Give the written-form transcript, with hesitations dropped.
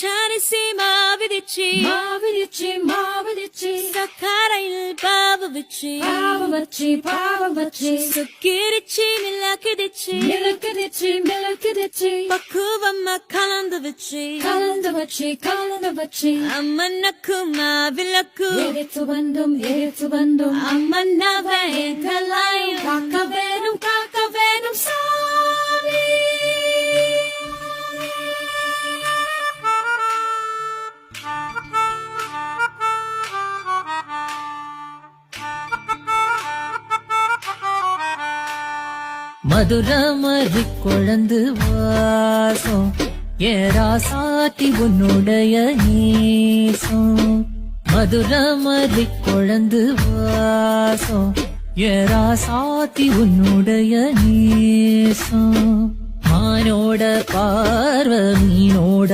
பச்சரிசி மாவிதிச்சி சக்கரையில் பாவு வச்சி சுக்கிரிச்சி மிளகுதிச்சி பக்குவம்மா கலந்து வச்சி அம்மனுக்கு மாவிளக்கு எரித்து வந்தும் அம்மனவே கலாயும் காக்க வேணும் சாமி. மதுரமரி குழந்து வாசம் ஏராசாத்தி உன்னுடைய நேசம். மதுரமரி குழந்து வாசம் ஏராசாத்தி உன்னுடைய நேசம். மானோட பார்வ மீனோட